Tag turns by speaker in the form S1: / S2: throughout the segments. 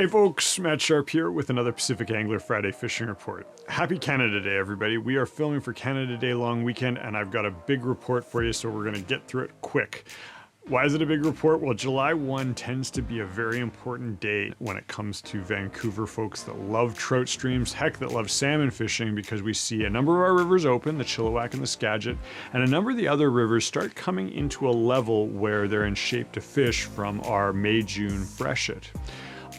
S1: Hey folks, Matt Sharp here with another Pacific Angler Friday Fishing Report. Happy Canada Day, everybody. We are filming for Canada Day long weekend, and I've got a big report for you, so we're going to get through it quick. Why is it a big report? Well, July 1 tends to be a very important day when it comes to Vancouver folks that love trout streams, heck, that love salmon fishing, because we see a number of our rivers open, the Chilliwack and the Skagit, and a number of the other rivers start coming into a level where they're in shape to fish from our May-June freshet.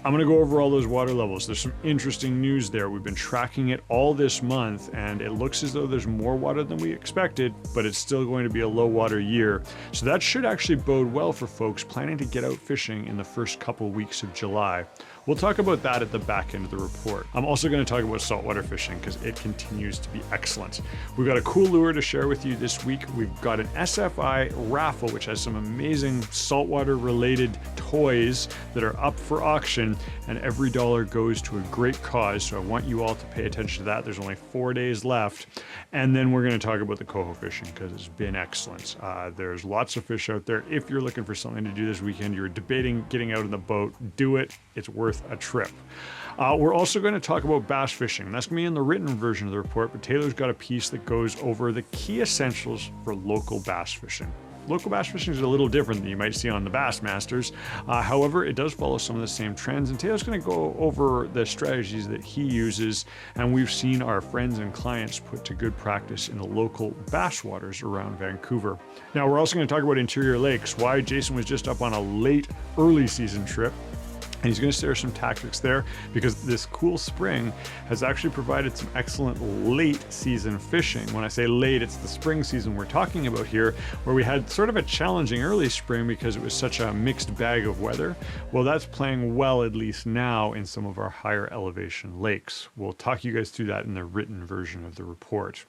S1: I'm going to go over all those water levels. There's some interesting news there. We've been tracking it all this month, and it looks as though there's more water than we expected, but it's still going to be a low water year. So that should actually bode well for folks planning to get out fishing in the first couple weeks of July. We'll talk about that at the back end of the report. I'm also going to talk about saltwater fishing because it continues to be excellent. We've got a cool lure to share with you this week. We've got an SFI raffle, which has some amazing saltwater related toys that are up for auction, and every dollar goes to a great cause. So I want you all to pay attention to that. There's only 4 days left. And then we're going to talk about the coho fishing because it's been excellent. There's lots of fish out there. If you're looking for something to do this weekend, you're debating getting out in the boat, do it. It's worth a trip. We're also going to talk about bass fishing. That's going to be in the written version of the report, but Taylor's got a piece that goes over the key essentials for local bass fishing. Local bass fishing is a little different than you might see on the Bassmasters. However, it does follow some of the same trends, and Taylor's going to go over the strategies that he uses, and we've seen our friends and clients put to good practice in the local bass waters around Vancouver. Now, we're also going to talk about interior lakes, why Jason was just up on a late early season trip. And he's going to share some tactics there because this cool spring has actually provided some excellent late season fishing. When I say late, it's the spring season we're talking about here, where we had sort of a challenging early spring because it was such a mixed bag of weather. Well, that's playing well, at least now, in some of our higher elevation lakes. We'll talk you guys through that in the written version of the report.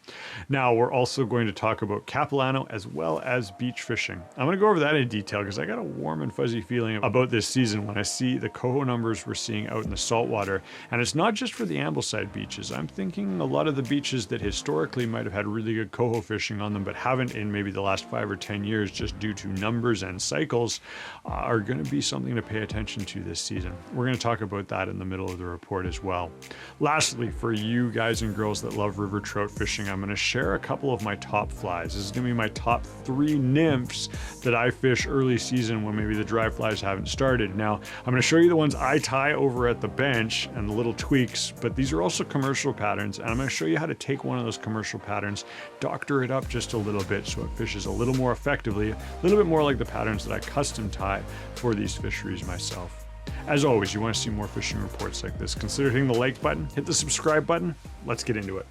S1: Now, we're also going to talk about Capilano as well as beach fishing. I'm going to go over that in detail because I got a warm and fuzzy feeling about this season when I see the coho numbers we're seeing out in the saltwater. And it's not just for the Ambleside beaches. I'm thinking a lot of the beaches that historically might have had really good coho fishing on them but haven't in maybe the last 5 or 10 years just due to numbers and cycles are going to be something to pay attention to this season. We're going to talk about that in the middle of the report as well. Lastly, for you guys and girls that love river trout fishing, I'm going to share a couple of my top flies. This is going to be my top 3 nymphs that I fish early season when maybe the dry flies haven't started. Now, I'm going to show you the ones I tie over at the bench and the little tweaks, but these are also commercial patterns, and I'm going to show you how to take one of those commercial patterns, doctor it up just a little bit so it fishes a little more effectively, a little bit more like the patterns that I custom tie for these fisheries myself. As always, you want to see more fishing reports like this, consider hitting the like button, hit the subscribe button. Let's get into it.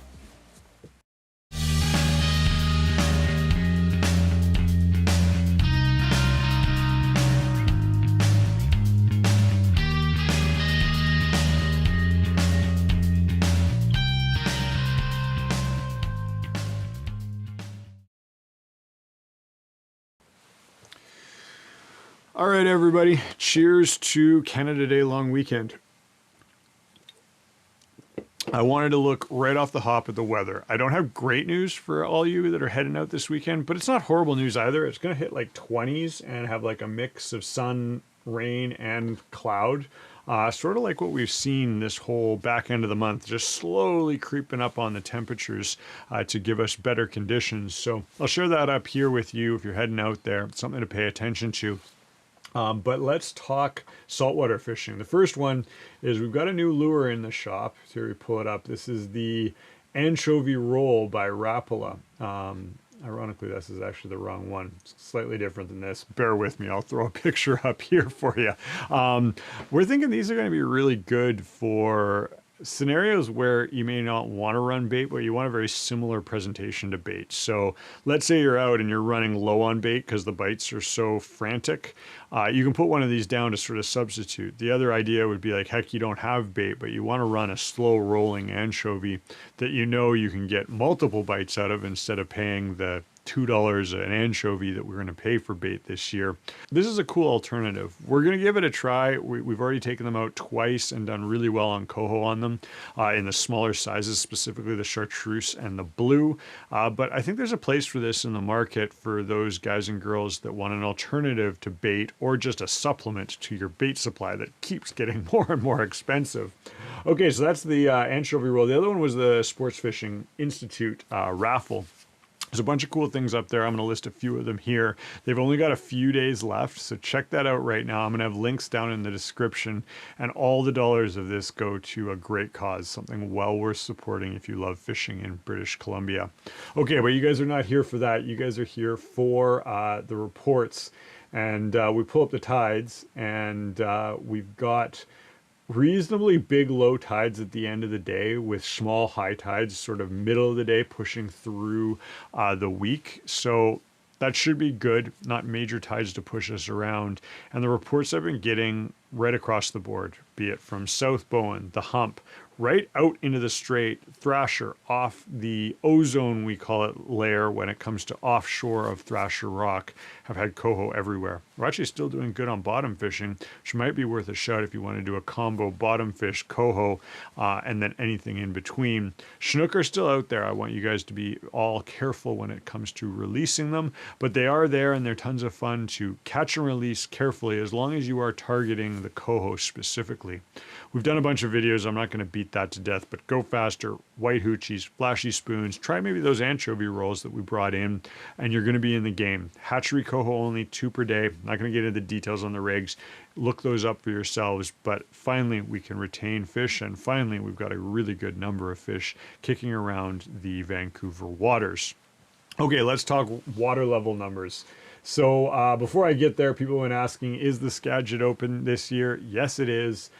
S1: All right, everybody, cheers to Canada Day long weekend. I wanted to look right off the hop at the weather. I don't have great news for all you that are heading out this weekend, but it's not horrible news either. It's going to hit like 20s and have like a mix of sun, rain, and cloud. Sort of like what we've seen this whole back end of the month, just slowly creeping up on the temperatures to give us better conditions. So I'll share that up here with you if you're heading out there. It's something to pay attention to. But let's talk saltwater fishing. The first one is we've got a new lure in the shop. Here we pull it up. This is the Anchovy Roll by Rapala. Ironically, this is actually the wrong one. It's slightly different than this. Bear with me. I'll throw a picture up here for you. We're thinking these are going to be really good for scenarios where you may not want to run bait, but you want a very similar presentation to bait. So let's say you're out and you're running low on bait because the bites are so frantic. You can put one of these down to sort of substitute. The other idea would be like, heck, you don't have bait, but you want to run a slow rolling anchovy that you know you can get multiple bites out of instead of paying the $2 an anchovy that we're going to pay for bait this year. This is a cool alternative. We're going to give it a try. We've already taken them out twice and done really well on coho on them in the smaller sizes, specifically the chartreuse and the blue. But I think there's a place for this in the market for those guys and girls that want an alternative to bait or just a supplement to your bait supply that keeps getting more and more expensive. Okay, so that's the anchovy roll. The other one was the Sports Fishing Institute raffle. There's a bunch of cool things up there. I'm going to list a few of them here. They've only got a few days left, so check that out right now. I'm going to have links down in the description, and all the dollars of this go to a great cause, something well worth supporting if you love fishing in British Columbia. Okay, but you guys are not here for that. You guys are here for the reports, and we pull up the tides, and we've got reasonably big low tides at the end of the day with small high tides sort of middle of the day pushing through the week. So that should be good, not major tides to push us around. And the reports I've been getting right across the board, be it from South Bowen, the Hump, right out into the Strait, Thrasher, off the ozone, we call it, layer when it comes to offshore of Thrasher Rock, have had coho everywhere. We're actually still doing good on bottom fishing, which might be worth a shot if you want to do a combo bottom fish, coho, and then anything in between. Chinook are still out there. I want you guys to be all careful when it comes to releasing them, but they are there and they're tons of fun to catch and release carefully as long as you are targeting the coho specifically. We've done a bunch of videos. I'm not going to beat that to death, but go faster, white hoochies, flashy spoons, try maybe those anchovy rolls that we brought in, and you're going to be in the game. Hatchery coho only 2 per day. Not going to get into the details on the rigs. Look those up for yourselves, but finally we can retain fish, and finally we've got a really good number of fish kicking around the Vancouver waters. Okay, let's talk water level numbers. So before I get there, people have been asking, is the Skagit open this year? Yes, it is.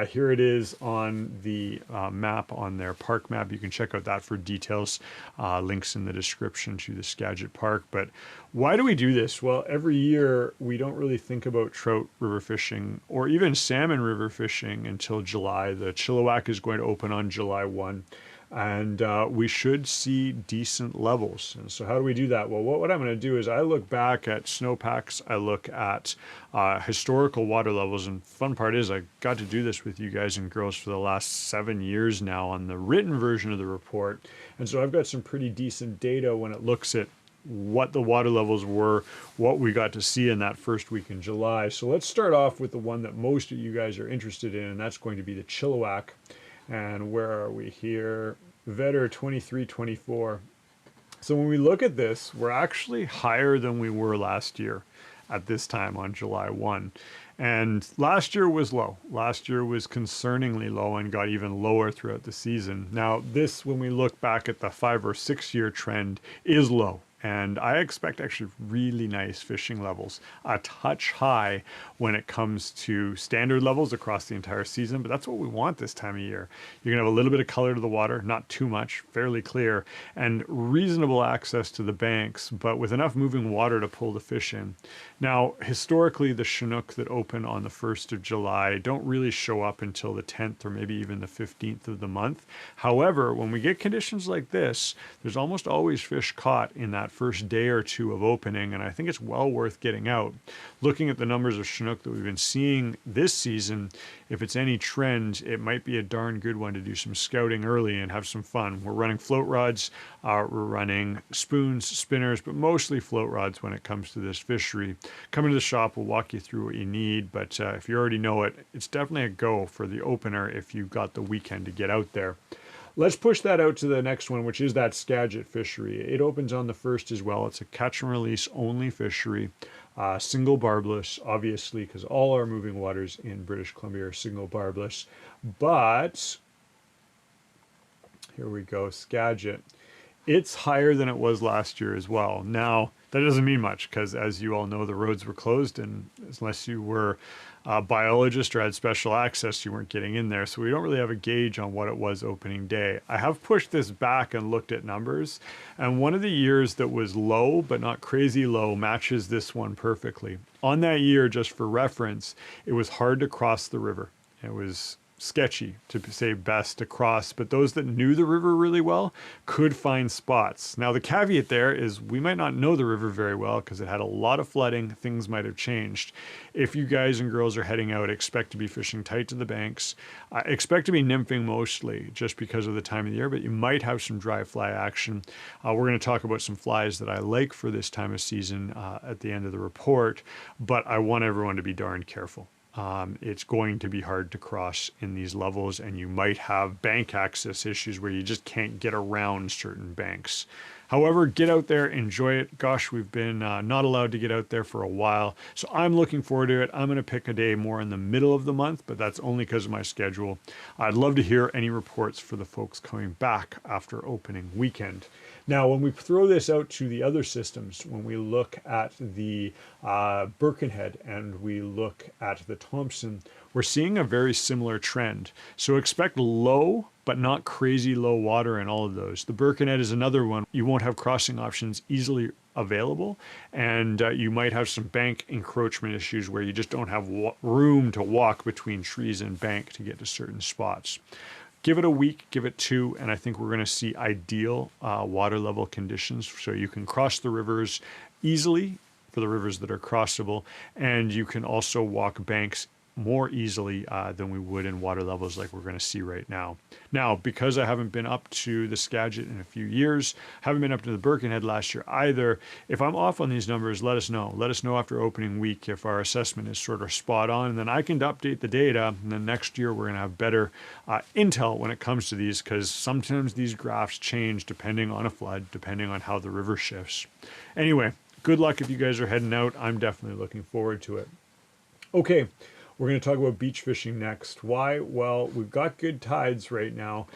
S1: Here it is on the map, on their park map. You can check out that for details. Links in the description to the Skagit Park. But why do we do this? Well, every year we don't really think about trout river fishing or even salmon river fishing until July. The Chilliwack is going to open on July 1. And we should see decent levels. And so how do we do that? Well, what I'm going to do is I look back at snowpacks, I look at historical water levels, and fun part is I got to do this with you guys and girls for the last 7 years now on the written version of the report. And so I've got some pretty decent data when it looks at what the water levels were, what we got to see in that first week in July. So let's start off with the one that most of you guys are interested in, and that's going to be the Chilliwack. And where are we here? Vedder 23-24. So when we look at this, we're actually higher than we were last year at this time on July 1. And last year was low. Last year was concerningly low and got even lower throughout the season. Now this, when we look back at the 5 or 6 year trend, is low. And I expect actually really nice fishing levels, a touch high when it comes to standard levels across the entire season, but that's what we want this time of year. You're gonna have a little bit of color to the water, not too much, fairly clear, and reasonable access to the banks, but with enough moving water to pull the fish in. Now, historically, the Chinook that open on the 1st of July don't really show up until the 10th or maybe even the 15th of the month. However, when we get conditions like this, there's almost always fish caught in that first day or two of opening, and I think it's well worth getting out. Looking at the numbers of Chinook that we've been seeing this season, if it's any trend, it might be a darn good one to do some scouting early and have some fun. We're running float rods, we're running spoons, spinners, but mostly float rods when it comes to this fishery. Come into the shop, we'll walk you through what you need, but if you already know it, it's definitely a go for the opener if you've got the weekend to get out there. Let's push that out to the next one, which is that Skagit fishery. It opens on the 1st as well. It's a catch and release only fishery. Single barbless, obviously, because all our moving waters in British Columbia are single barbless. But here we go, Skagit. It's higher than it was last year as well. Now, that doesn't mean much because, as you all know, the roads were closed, and unless you were a biologist or had special access, you weren't getting in there. So we don't really have a gauge on what it was opening day. I have pushed this back and looked at numbers, and one of the years that was low but not crazy low matches this one perfectly. On that year, just for reference, it was hard to cross the river. It was sketchy, to say best, to cross, but those that knew the river really well could find spots. Now the caveat there is we might not know the river very well because it had a lot of flooding. Things might have changed. If you guys and girls are heading out, expect to be fishing tight to the banks. Expect to be nymphing mostly just because of the time of the year, but you might have some dry fly action. We're going to talk about some flies that I like for this time of season at the end of the report, but I want everyone to be darn careful. It's going to be hard to cross in these levels, and you might have bank access issues where you just can't get around certain banks. However, get out there, enjoy it. Gosh, we've been not allowed to get out there for a while, so I'm looking forward to it. I'm going to pick a day more in the middle of the month, but that's only because of my schedule. I'd love to hear any reports for the folks coming back after opening weekend. Now, when we throw this out to the other systems, when we look at the Birkenhead and we look at the Thompson, we're seeing a very similar trend. So expect low, but not crazy low water in all of those. The Birkenhead is another one. You won't have crossing options easily available, and you might have some bank encroachment issues where you just don't have room to walk between trees and bank to get to certain spots. Give it a week, give it two, and I think we're going to see ideal water level conditions so you can cross the rivers easily for the rivers that are crossable, and you can also walk banks more easily than we would in water levels like we're going to see right now. Now, because I haven't been up to the Skagit in a few years, haven't been up to the Birkenhead last year either, if I'm off on these numbers, let us know. Let us know after opening week if our assessment is sort of spot on, and then I can update the data, and then next year we're going to have better intel when it comes to these, because sometimes these graphs change depending on a flood, depending on how the river shifts. Anyway, good luck if you guys are heading out. I'm definitely looking forward to it. Okay. We're going to talk about beach fishing next. Why? Well, we've got good tides right now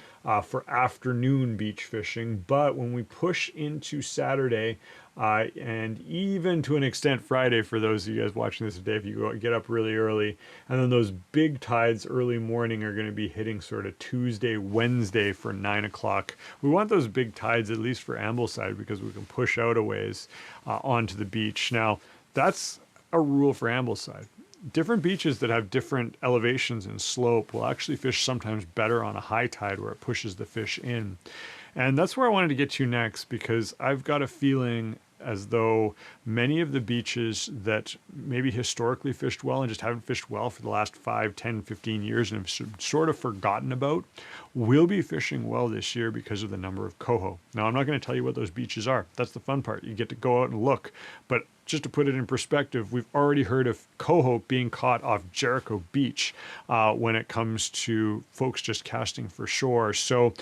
S1: for afternoon beach fishing, but when we push into Saturday and even to an extent Friday, for those of you guys watching this today, if you get up really early, and then those big tides early morning are going to be hitting sort of Tuesday, Wednesday for 9 o'clock. We want those big tides at least for Ambleside because we can push out a ways onto the beach. Now, that's a rule for Ambleside. Different beaches that have different elevations and slope will actually fish sometimes better on a high tide where it pushes the fish in. And that's where I wanted to get to next, because I've got a feeling as though many of the beaches that maybe historically fished well and just haven't fished well for the last 5, 10, 15 years and have sort of forgotten about will be fishing well this year because of the number of coho. Now, I'm not going to tell you what those beaches are. That's the fun part. You get to go out and look. But just to put it in perspective, we've already heard of coho being caught off Jericho Beach when it comes to folks just casting for shore. So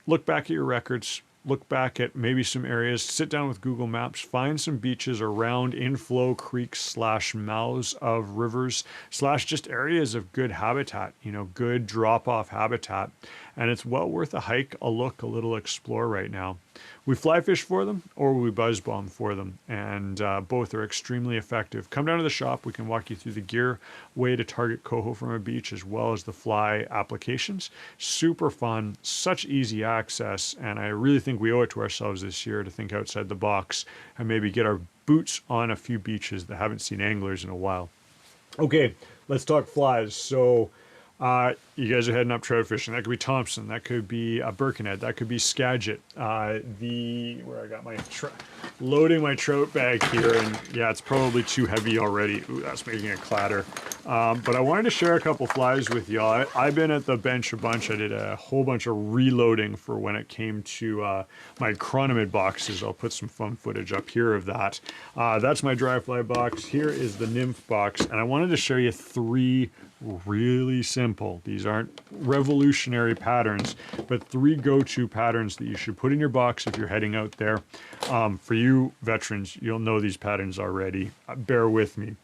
S1: look back at your records. Look back at maybe some areas, sit down with Google Maps, find some beaches around inflow creeks / mouths of rivers / just areas of good habitat, good drop-off habitat. And it's well worth a hike, a look, a little explore right now. We fly fish for them or we buzz bomb for them, and both are extremely effective. Come down to the shop. We can walk you through the gear way to target coho from a beach as well as the fly applications. Super fun, such easy access, and I really think we owe it to ourselves this year to think outside the box and maybe get our boots on a few beaches that haven't seen anglers in a while. Okay, let's talk flies. So you guys are heading up trout fishing. That could be Thompson. That could be Birkenhead. That could be Skagit. Where I got my loading my trout bag here, and yeah, it's probably too heavy already. Ooh, that's making a clatter. But I wanted to share a couple flies with y'all. I've been at the bench a bunch. I did a whole bunch of reloading for when it came to my Chronomid boxes. I'll put some fun footage up here of that. That's my dry fly box. Here is the nymph box, and I wanted to show you 3 really simple. These aren't revolutionary patterns, but 3 go-to patterns that you should put in your box if you're heading out there. For you veterans, you'll know these patterns already. Bear with me.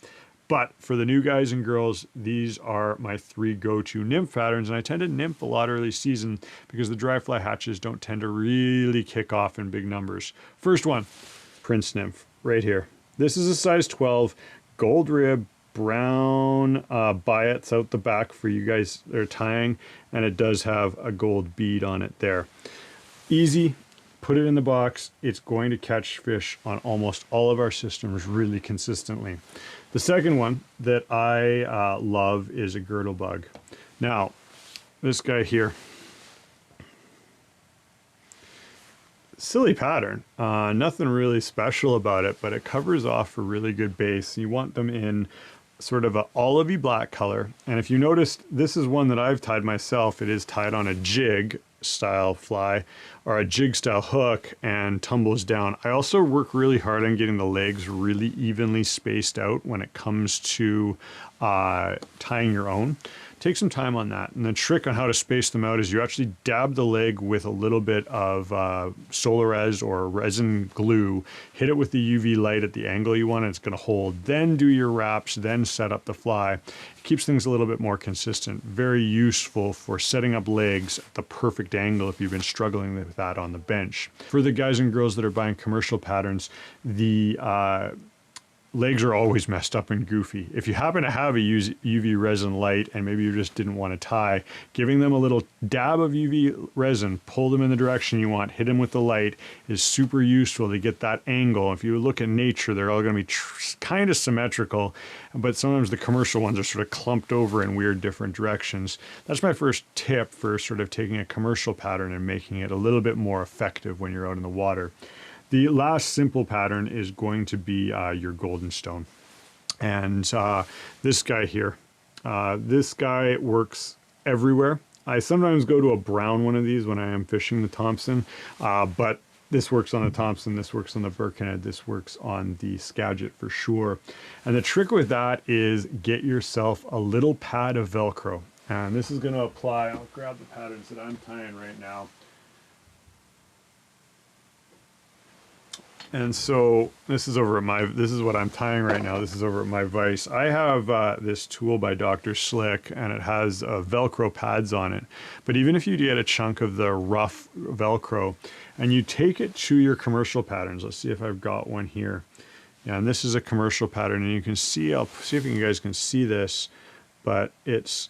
S1: But for the new guys and girls, these are my 3 go-to nymph patterns, and I tend to nymph a lot early season because the dry fly hatches don't tend to really kick off in big numbers. First one, Prince Nymph, right here. This is a size 12, gold rib, brown biots out the back for you guys that are tying, and it does have a gold bead on it there. Easy, put it in the box. It's going to catch fish on almost all of our systems really consistently. The second one that I love is a girdle bug. Now, this guy here, silly pattern, nothing really special about it, but it covers off a really good base. You want them in sort of a olivey black color. And if you noticed, this is one that I've tied myself. It is tied on a jig style fly or a jig style hook and tumbles down. I also work really hard on getting the legs really evenly spaced out when it comes to tying your own. Take some time on that. And the trick on how to space them out is you actually dab the leg with a little bit of Solarez or resin glue, hit it with the UV light at the angle you want, and it's going to hold. Then do your wraps, then set up the fly. It keeps things a little bit more consistent. Very useful for setting up legs at the perfect angle if you've been struggling with that on the bench. For the guys and girls that are buying commercial patterns, the legs are always messed up and goofy. If you happen to have a UV resin light and maybe you just didn't want to tie, giving them a little dab of UV resin, pull them in the direction you want, hit them with the light is super useful to get that angle. If you look at nature, they're all going to be kind of symmetrical, but sometimes the commercial ones are sort of clumped over in weird different directions. That's my first tip for sort of taking a commercial pattern and making it a little bit more effective when you're out in the water. The last simple pattern is going to be your golden stone. And this guy here, this guy works everywhere. I sometimes go to a brown one of these when I am fishing the Thompson, but this works on the Thompson, this works on the Birkenhead, this works on the Skagit for sure. And the trick with that is get yourself a little pad of Velcro. And this is going to apply, I'll grab the patterns that I'm tying right now. And so this is over at this is what I'm tying right now. This is over at my vise. I have this tool by Dr. Slick, and it has Velcro pads on it. But even if you get a chunk of the rough Velcro and you take it to your commercial patterns, let's see if I've got one here. Yeah, and this is a commercial pattern, and you can see, I'll see if you guys can see this, but it's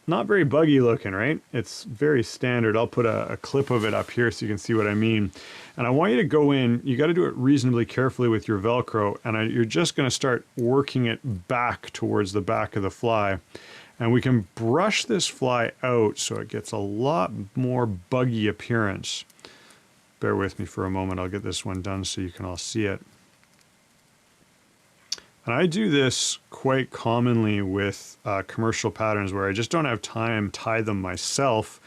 S1: not very buggy looking, right? It's very standard. I'll put a clip of it up here so you can see what I mean. And I want you to go in, you got to do it reasonably carefully with your Velcro, and you're just going to start working it back towards the back of the fly. And we can brush this fly out so it gets a lot more buggy appearance. Bear with me for a moment. I'll get this one done so you can all see it. And I do this quite commonly with commercial patterns where I just don't have time to tie them myself.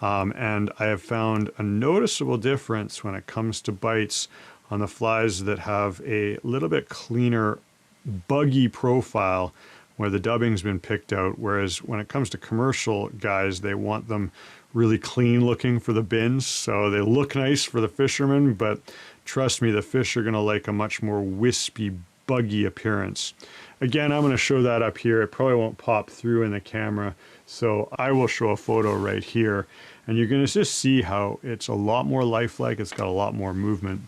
S1: And I have found a noticeable difference when it comes to bites on the flies that have a little bit cleaner, buggy profile where the dubbing's been picked out. Whereas when it comes to commercial guys, they want them really clean looking for the bins. So they look nice for the fishermen, but trust me, the fish are going to like a much more wispy, buggy appearance. Again, I'm going to show that up here. It probably won't pop through in the camera, so I will show a photo right here, and you're going to just see how it's a lot more lifelike. It's got a lot more movement.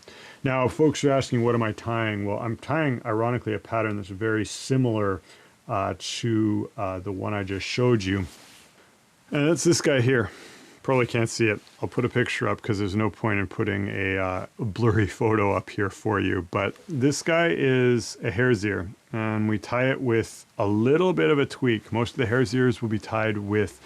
S1: Now, folks are asking, what am I tying? Well, I'm tying, ironically, a pattern that's very similar to the one I just showed you, and it's this guy here. Probably can't see it. I'll put a picture up because there's no point in putting a blurry photo up here for you. But this guy is a hare's ear, and we tie it with a little bit of a tweak. Most of the hare's ears will be tied with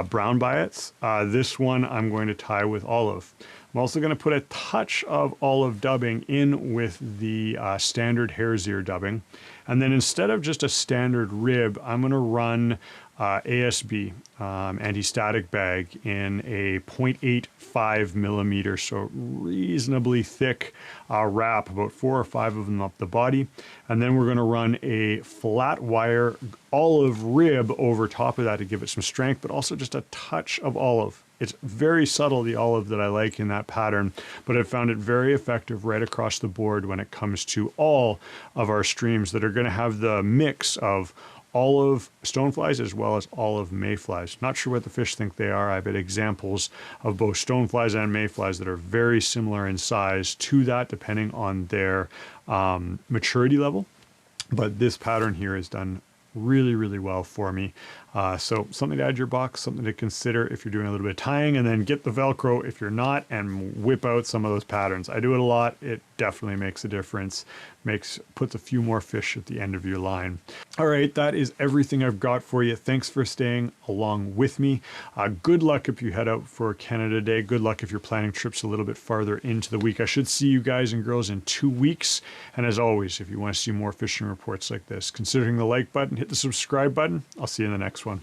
S1: brown biots. This one I'm going to tie with olive. I'm also going to put a touch of olive dubbing in with the standard hare's ear dubbing. And then instead of just a standard rib, I'm going to run ASB, anti-static bag, in a 0.85 millimeter, so reasonably thick wrap, about 4 or 5 of them up the body. And then we're going to run a flat wire olive rib over top of that to give it some strength, but also just a touch of olive. It's very subtle, the olive that I like in that pattern, but I've found it very effective right across the board when it comes to all of our streams that are going to have the mix of olive stoneflies as well as olive mayflies. Not sure what the fish think they are. I've had examples of both stoneflies and mayflies that are very similar in size to that, depending on their maturity level. But this pattern here is done really, really well for me. So something to add to your box, something to consider if you're doing a little bit of tying, and then get the Velcro if you're not, and whip out some of those patterns. I do it a lot. It definitely makes a difference. Puts a few more fish at the end of your line. All right, that is everything I've got for you. Thanks for staying along with me. Good luck if you head out for Canada Day. Good luck if you're planning trips a little bit farther into the week. I should see you guys and girls in 2 weeks. And as always, if you want to see more fishing reports like this, considering the like button, hit the subscribe button. I'll see you in the next one.